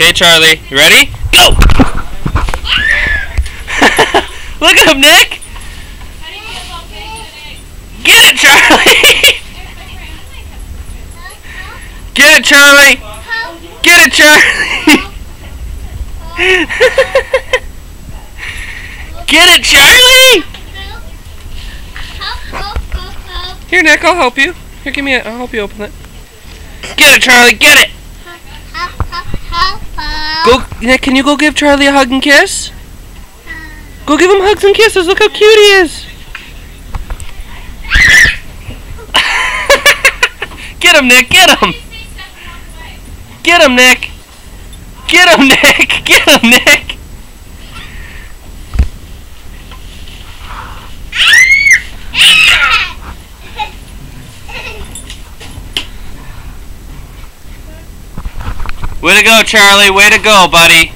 Okay, Charlie, you ready? Go! Look at him, Nick! Get it, Charlie! Get it, Charlie! Get it, Charlie! Get it, Charlie! Here, Nick, I'll help you. Here, give me it. I'll help you open it. Get it, Charlie, get it! Go, Nick, can you go give Charlie a hug and kiss? Go give him hugs and kisses. Look how cute he is. Get him, Nick, get him! Get him, Nick! Get him, Nick! Get him, Nick! Way to go, Charlie. Way to go, buddy.